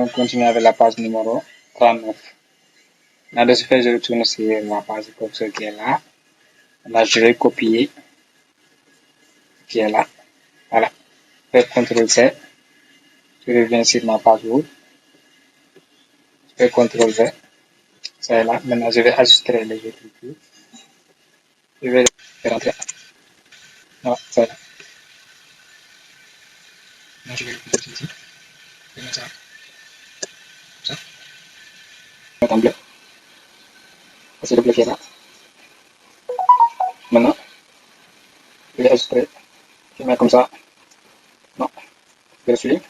continuer avec la page numéro 39. Là, de ce fait, je retourne sur la page curseur qui est là. Là, je vais copier qui est là. Voilà. Je fais CTRL-C. Je reviens sur ma page web. Je fais CTRL-V. C'est là. Maintenant, je vais ajuster les écritures. Je vais faire entrer. Voilà, c'est là. Maintenant, je vais le faire ici. Je vais mettre ça. Comme ça. Je vais mettre en bleu. C'est le bleu qui est là. Maintenant, je vais ajuster. Je mets comme ça. Non. Je le souligne.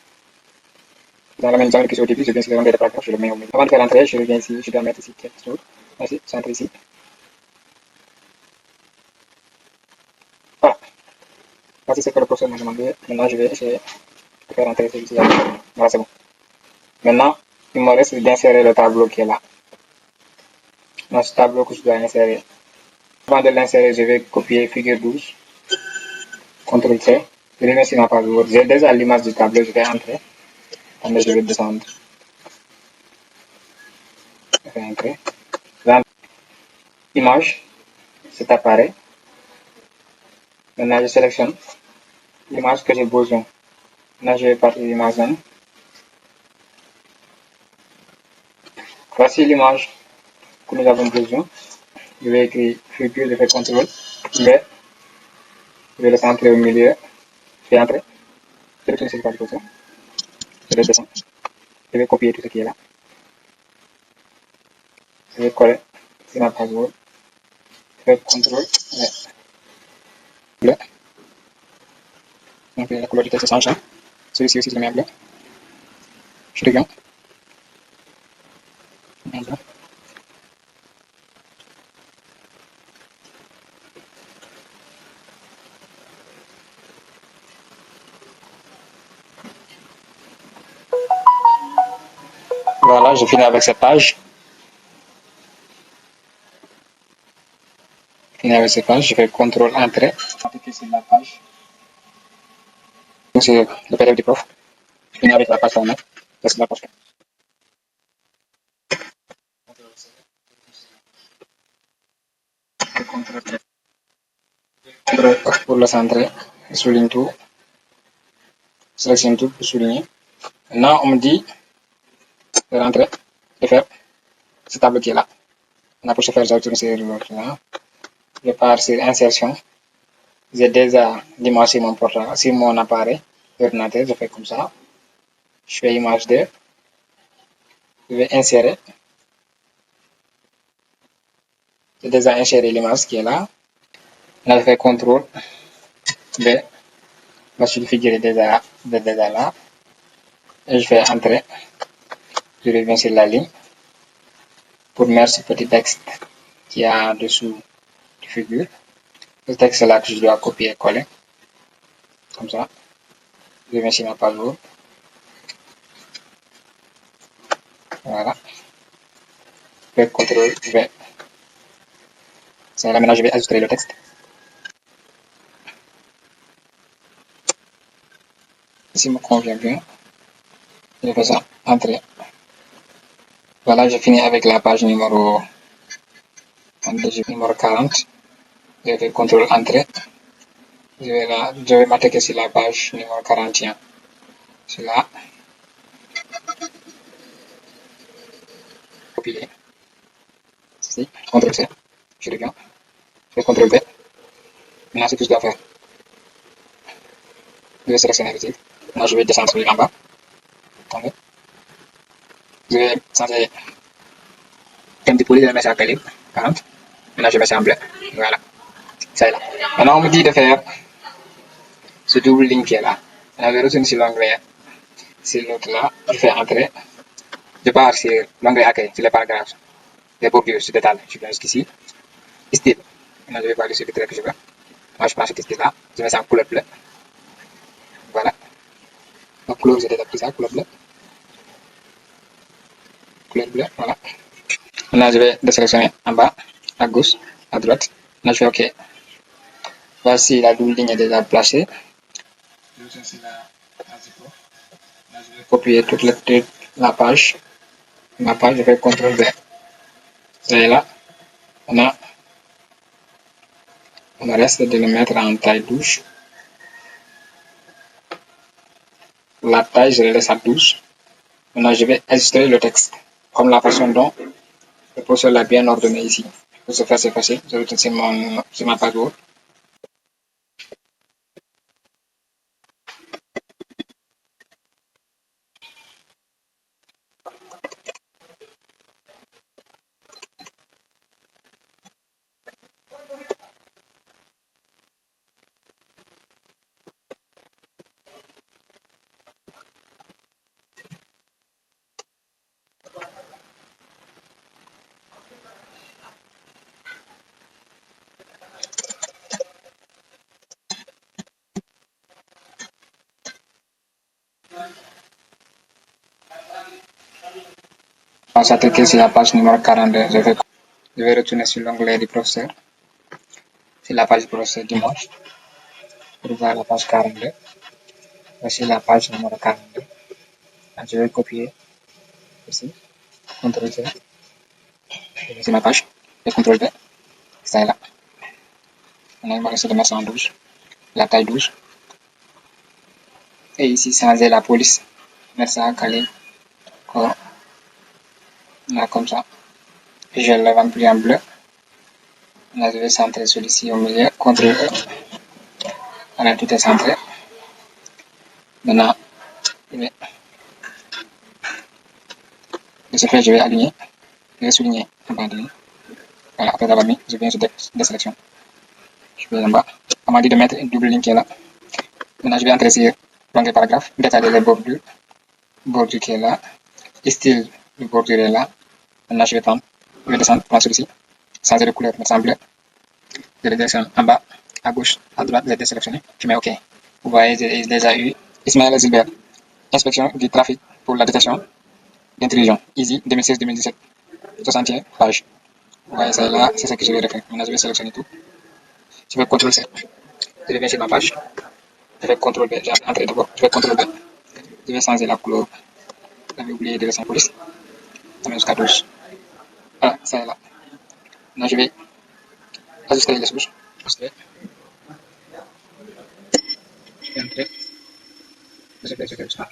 Dans la même genre que au début, je viens sur le rang des paragraphes, je le mets au milieu. Avant de faire l'entrée, je reviens ici, je dois mettre ici quelque chose. Ici, centre ici. Voilà. Voici ce que le professeur m'a demandé. Maintenant, je vais essayer de faire entrer celui-ci. Voilà, c'est bon. Maintenant, il me reste d'insérer le tableau qui est là. Dans ce tableau que je dois insérer. Avant de l'insérer, je vais copier figure 12. CTRL-C. Je reviens sur ma page Word. J'ai déjà l'image du tableau, je vais entrer. Attendez, je vais descendre. Je vais entrer. Dans l'image, cet appareil. Maintenant, je sélectionne l'image que j'ai besoin. Là, je vais partir de l'image 1. Voici l'image que nous avons besoin. Je vais écrire figure, je fais CTRL, V, je vais le centrer au milieu, je vais entrer, je vais cette position, je vais descendre, je vais copier tout ce qui est là, je vais coller sur ma page Word, je fais CTRL, V, bleu, donc la couleur du texte change, celui-ci aussi je le mets en bleu, je reviens, en bleu. Voilà, je finis avec cette page. Je fais CTRL Entrée, appliquer sur la page. Donc c'est le PDF du prof. Je finis avec la page 39, c'est la page 4. Pour le centrer, je souligne tout, sélectionne tout pour souligner. Maintenant, on me dit de rentrer, de faire ce tableau qui est là. Maintenant, pour ce faire, je retourne sur l'autre là. Je pars sur insertion. J'ai déjà l'image sur mon portable, sur mon appareil ordinateur. Je fais comme ça. Je fais image 2. Je vais insérer. J'ai déjà inséré l'image qui est là. Là, je fais CTRL V. La figure est déjà là. Et je fais entrer. Je reviens sur la ligne pour mettre ce petit texte qui est en dessous de figure. Ce texte là que je dois copier et coller. Comme ça. Je reviens sur ma page Word. Voilà. Je fais CTRL V. C'est là, maintenant je vais ajouter le texte. Ici me convient bien. Je fais ça, entrer. Voilà, je finis avec la page numéro 40. Je fais CTRL Entrée. Je vais m'attaquer sur la page numéro 41. C'est là. Copier. Ici, CTRL C. Je reviens. Je fais CTRL V. Maintenant, c'est tout ce que je dois faire. Je vais sélectionner ici. Maintenant, je vais descendre en bas. Attendez. Je vais changer thème de police, je vais mettre ça à calibre 40. Maintenant, je vais mettre ça en bleu. Voilà. C'est là. Maintenant, on me dit de faire ce double ligne qui est là. Maintenant, je retourne sur l'onglet. Sur l'autre là, je fais entrer. Je pars sur l'onglet accueil, sur les paragraphes. Les bordures sur détail. Je viens jusqu'ici. Style. Maintenant, je vais voir le trait que je veux. Moi, je prends ce style là. Je mets ça en couleur bleue. Voilà. Donc, couleur, j'ai déjà pris ça, couleur bleue. Couleur bleue, voilà. Maintenant, je vais désélectionner en bas, à gauche, à droite. Maintenant, je fais OK. Voici la double ligne est déjà placée. Je vais copier toute la page. Ma page, je fais CTRL V. Et là, on reste de le mettre en taille 12. La taille, je le laisse à 12. Maintenant, je vais ajuster le texte. Comme la façon dont le professeur l'a bien ordonné ici. Pour ce faire, c'est facile. Je retourne sur ma page Word. On s'attaque sur la page numéro 42. Je vais retourner sur l'onglet du professeur. C'est la page du professeur dimanche. Pour voir la page 42. Voici la page numéro 42. Je vais copier ici. CTRL-C. C'est ma page. Et CTRL-V. Ça est là. On va essayer de mettre ça en 12. La taille 12. Et ici, changer la police. Mettre ça à caler. Là, comme ça. Et je le remplis en bleu. Là, je vais centrer celui-ci au milieu. CTRL-E. Voilà, tout est centré. Maintenant, de ce fait, je vais aligner. Je vais souligner en bas de lui. Voilà, après avoir mis, je viens sur désélection. Je vais en bas. On m'a dit de mettre une double ligne qui est là. Maintenant, je vais entrer sur l'onglet paragraphe, détailler les bordures. Bordure qui est là. Et style de bordure est là. Maintenant, je vais descendre, prendre celui-ci. Changer de couleur, mettre en bleu. Je le descends en bas, à gauche, à droite, je les désélectionné. Je mets OK. Vous voyez, j'ai déjà eu Ismaël Zilbert. Inspection du trafic pour la détection d'intrusion. Easy 2016-2017. 61 pages. Vous voyez, ça là, c'est ce que je vais refaire. Maintenant, je vais sélectionner tout. Je vais CTRL-C. Je reviens sur ma page. Je vais CTRL-V. J'ai entré d'abord. Je vais CTRL-V. Je vais changer la couleur. J'avais oublié de laisser en police. Ça met jusqu'à 12. Voilà, ça est là. Maintenant, je vais ajuster les souches. Ajuster. Je vais entrer. Je vais ça.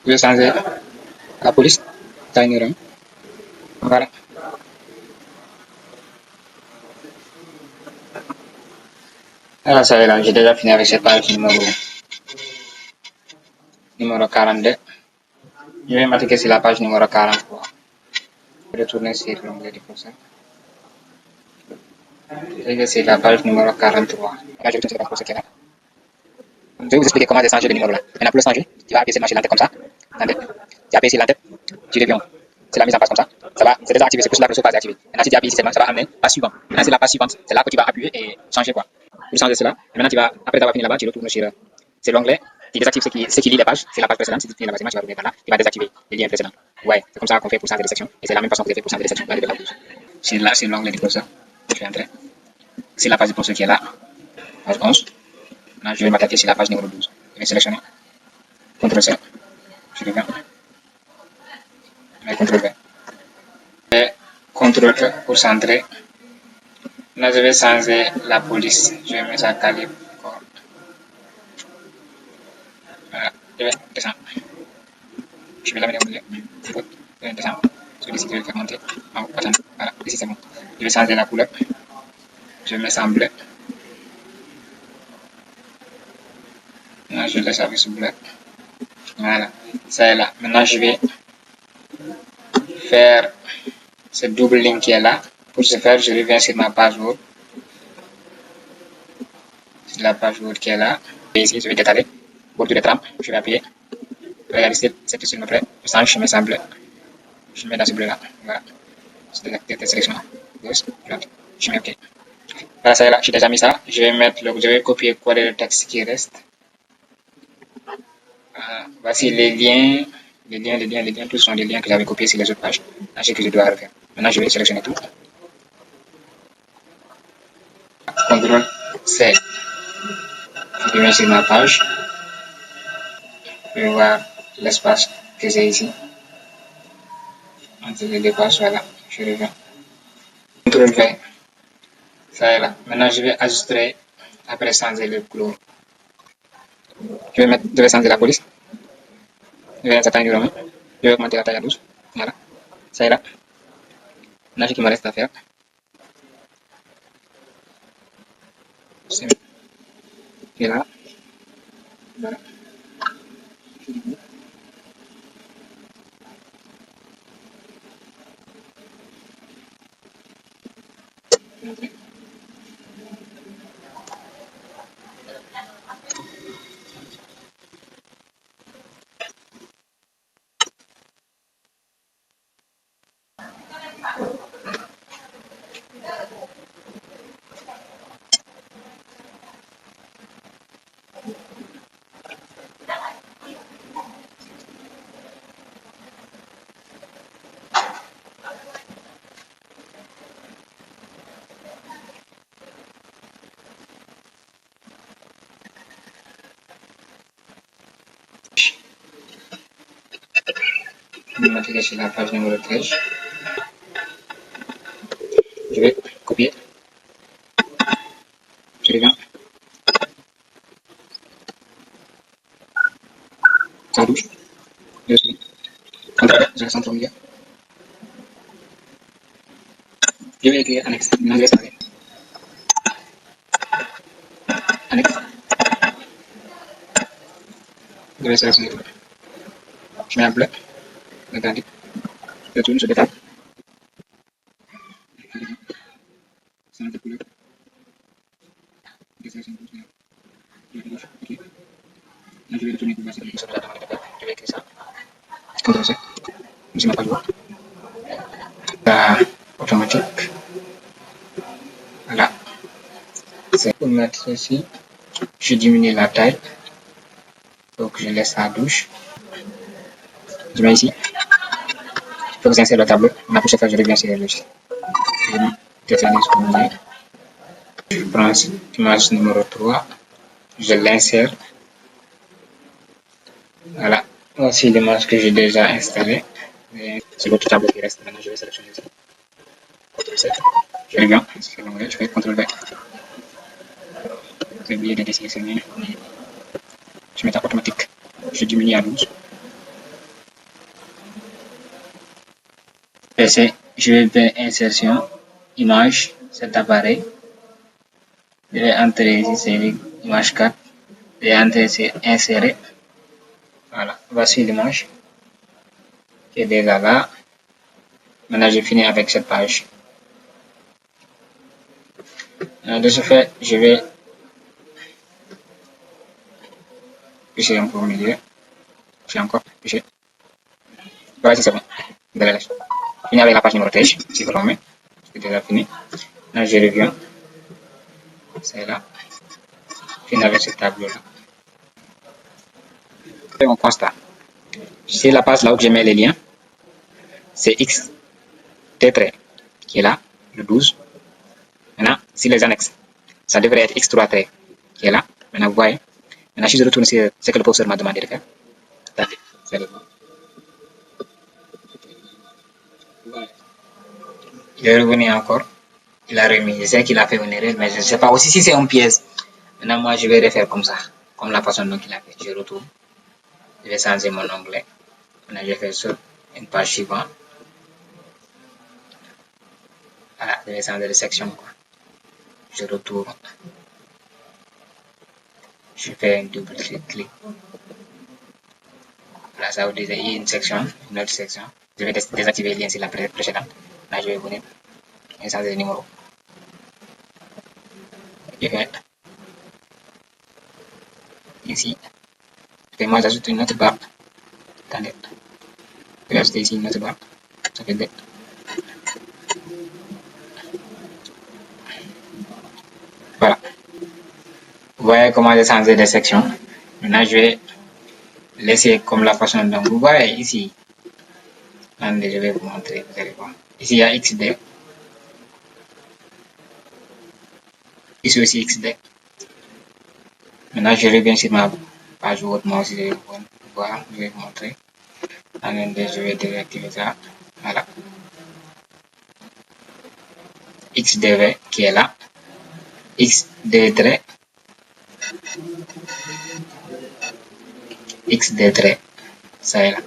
Je vais changer la police. Timer 1. Voilà. Alors, ça est là. J'ai déjà fini avec cette page numéro 42. Je vais m'attaquer sur la page numéro 43. Je vais retourner sur l'onglet du professeur. Je vais sur la page numéro 43. Là, je retourne sur la page professeur qui est là. Je vais vous expliquer comment changer le numéro là. Maintenant, pour le changer, tu vas appuyer seulement sur l'entête comme ça. Tu appuies sur l'entête, tu reviens. C'est la mise en place comme ça. Ça va, c'est déjà activé, c'est pour cela que le saut pas activé. Maintenant, si tu appuies ici seulement, ça va amener la suivante. Maintenant, c'est la page suivante. C'est là que tu vas appuyer et changer quoi. Pour changer cela, et maintenant, tu vas, après avoir fini là-bas, tu retournes sur c'est l'onglet qui désactive ce qui lit les pages. C'est la page précédente. Si tu finis la page, tu vas revenir par là, tu vas désactiver les liens précédents. Ouais, c'est comme ça qu'on fait pour changer des sections. Et c'est la même façon que tu fais pour changer des sections. C'est là, c'est l'onglet du professeur. Je vais entrer. C'est la page du professeur qui est là. Page 11. Maintenant, je vais m'attaquer sur la page numéro 12. Je vais sélectionner. CTRL-C. Je reviens. Je CTRL-V. Et CTRL-E pour centrer. Là, je vais changer la police. Je vais mettre ça calibre. Voilà. Je vais descendre. Je vais l'amener au milieu. Je vais descendre. Celui-ci, je vais le faire monter. En haut, attends. Voilà. Ici, c'est bon. Je vais changer la couleur. Je vais mettre ça en bleu. Là, je laisse avec ce bleu. Voilà. Ça est là. Maintenant, je vais faire cette double ligne qui est là. Pour ce faire, je reviens sur ma page Word. C'est la page Word qui est là. Et ici, je vais détailler. Bordure de trame. Je vais appuyer. Regardez, cette style me plaît. Je mets ça en bleu. Je mets dans ce bleu là. Voilà. C'est sélection. Gauche, droite. Je mets OK. Voilà, ça y est là, j'ai déjà mis ça. Je vais copier coller le texte qui reste. Voici les liens, tous sont des liens que j'avais copiés sur les autres pages. Là, c'est que je dois refaire. Maintenant, je vais sélectionner tout. CTRL C. Je viens sur ma page. Je vais voir l'espace que j'ai ici. Entre les deux pages, voilà. Je reviens. CTRL V. Ça y est là. Maintenant, je vais ajuster après changer le couleur. Je vais changer la police. Je vais mettre sa taille du romain. Je vais augmenter la taille à 12. Voilà. Ça y est là. Maintenant, ce qu'il me reste à faire, c'est là. Voilà. Je vais m'attirer sur la page numéro 13. Je vais copier. Je reviens. Ça bouge. Je suis. Je centre au milieu. Je vais écrire annexe. Maintenant, je vais changer. Annexe. Je vais sélectionner tout. Je mets un bleu. Regardez. Je tourne, je détaille. Changer de couleur. Je sélectionne tout. Je vais gauche. OK. Là, je vais retourner pour voir si je vais écrire ça. CTRL C. Je n'ai pas le droit. Automatique. Voilà. C'est pour mettre ici. Je diminue la taille. Donc, je laisse à douche. Je mets ici. Il faut que j'insère le tableau. Maintenant, pour ce faire, je reviens sur le logiciel. Je détermine ce que vous voulez. Je prends l'image numéro 3. Je l'insère. Voilà. Voici l'image que j'ai déjà installée. C'est l'autre tableau qui reste. Maintenant, je vais sélectionner ça. CTRL C. Je reviens. Je fais CTRL V. J'ai oublié de désélectionner. Je mets en automatique. Je diminue à 12. PC, je vais faire insertion, image, cet appareil. Je vais entrer ici, c'est l'image 4. Je vais entrer ici, insérer. Voilà, voici l'image qui est déjà là. Maintenant, j'ai fini avec cette page. De ce fait, je vais pisser un peu au milieu. Je vais encore pisser. Voilà, c'est bon. Fini avec la page numéro 13, si vous remettez. C'est déjà fini. Là, je reviens. C'est là. Fini avec ce tableau-là. Et on constate. C'est la page là où je mets les liens. C'est X T3 qui est là, le 12. Maintenant, si les annexes, ça devrait être X3 trait qui est là. Maintenant, vous voyez. Maintenant, si je retourne sur ce que le professeur m'a demandé de faire, attendez, c'est le il est revenu encore. Il a remis. Je sais qu'il a fait une erreur, mais je ne sais pas aussi si c'est un pièce. Maintenant, moi, je vais refaire comme ça, comme la façon dont il a fait. Je retourne. Je vais changer mon onglet. Maintenant, je fais sur une page suivante. Voilà, je vais changer de section. Quoi. Je retourne. Je fais un double clic. Là, ça vous dit il y a une section, une autre section. Je vais désactiver le lien sur la précédente. Là, je vais venir et changer de numéro. Je vais ici. Et moi, j'ajoute une autre barre. Attendez. Je vais ajouter ici une autre barre. Ça fait 2. voyez comment j'ai changé de section. Maintenant, je vais laisser comme la façon dont vous voyez ici. Attendez, je vais vous montrer, vous allez voir. Ici, il y a XD. Ici aussi XD. Maintenant, je reviens sur ma page web. Moi aussi, je vais vous voir, je vais vous montrer. Attendez, je vais désactiver ça. Voilà. XDV qui est là. XD trait. XD trait. Ça est là.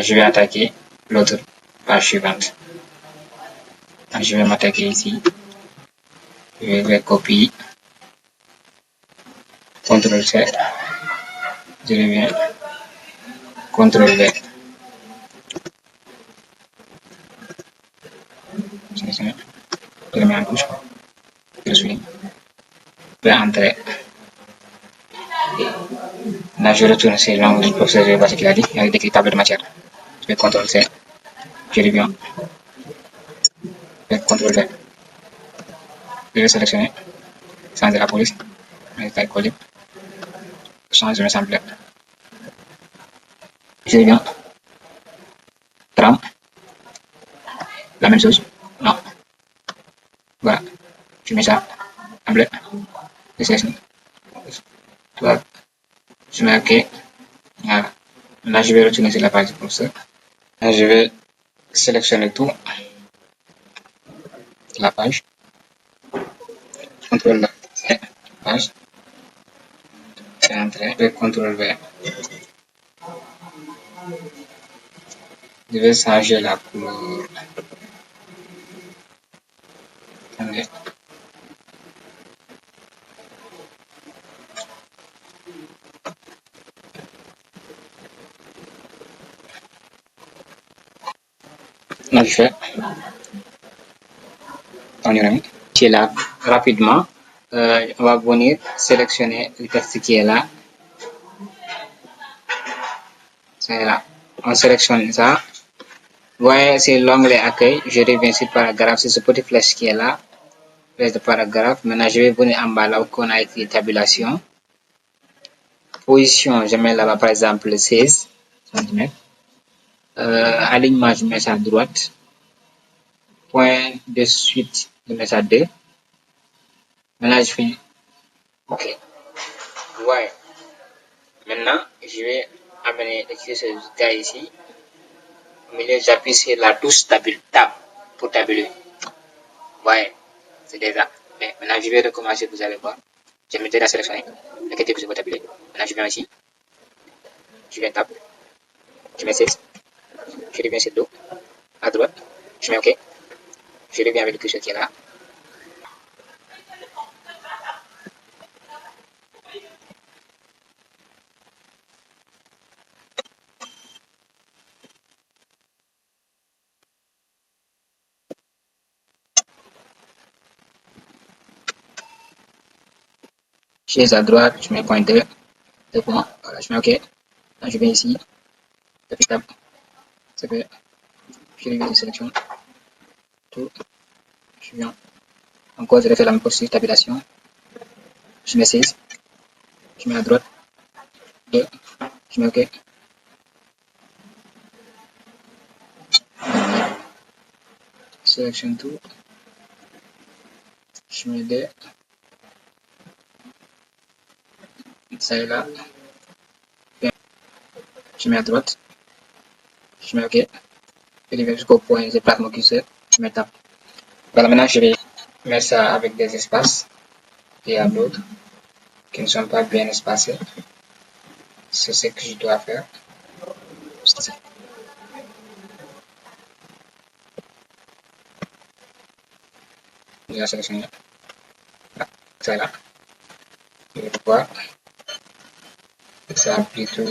Je vais attaquer l'autre page suivante. Je vais m'attaquer ici. Je vais copier. CTRL C. Je reviens. CTRL V. Je le mets en touche. Je suis. Je vais entrer. Là, je retourne sur l'onglet du professeur, je vois ce qu'il a dit. Il a décrit table de matière. Je vais CTRL C. Je reviens. Je vais CTRL V. Je vais sélectionner. Changer la police. Je vais coller. Change me semble. Je reviens. Tram. La même chose. Non. Voilà. Je mets ça en bleu. Je sélectionne. Je mets OK. Voilà. Là, je vais retourner sur la page du professeur. Là, je vais sélectionner tout. La page. CTRL C. Page. C'est entré. Je vais CTRL V. Je vais changer la couleur. Attendez. Là, je fais. Qui est là rapidement. On va venir sélectionner le texte qui est là. C'est là. On sélectionne ça. Vous voyez, c'est l'onglet accueil. Je reviens sur paragraphe. C'est ce petit flèche qui est là. Flèche de paragraphe. Maintenant, je vais venir en bas là où on a écrit tabulation. Position, je mets là-bas par exemple 16 cm. Alignement, je mets ça à droite. Point de suite, je mets ça à 2. Maintenant, je fais OK. Ouais. Maintenant, je vais amener ce gars ici. Au milieu, j'appuie sur la touche tab pour tabuler. Ouais, c'est déjà. Mais maintenant, je vais recommencer, vous allez voir. Je m'étais déjà sélectionné. Inquiétez que je vais tabuler. Maintenant, je viens ici. Je viens tab. Je mets 16. Je reviens sur l'eau. À droite. Je mets OK. Je reviens avec le curseur qui est là. Chaise à droite, je mets point 2. 2 points. Voilà, je mets OK. Là, je viens ici. J'appuie tab. C'est fait. Je reviens de sélection. Tout. Je viens. Encore, je refais la même procédure. Tabulation. Je mets 16. Je mets à droite. 2. Je mets OK. Sélectionne tout. Je mets 2. Ça est là. Je mets à droite. Je mets OK. Je vais jusqu'au point. Je place mon curseur. Je mets tab. Voilà, maintenant je vais mettre ça avec des espaces. Il y a d'autres qui ne sont pas bien espacés. C'est ce que je dois faire. Je vais sélectionner. C'est là. Je vais voir. Ça appuie tout.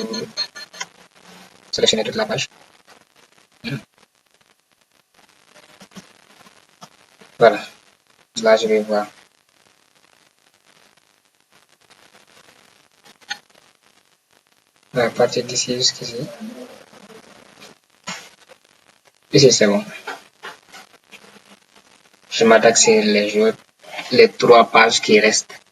Sélectionner toute la page. Voilà. Là, je vais voir. À partir d'ici jusqu'ici. Ici, c'est bon. Je m'attaque sur les 3 pages qui restent.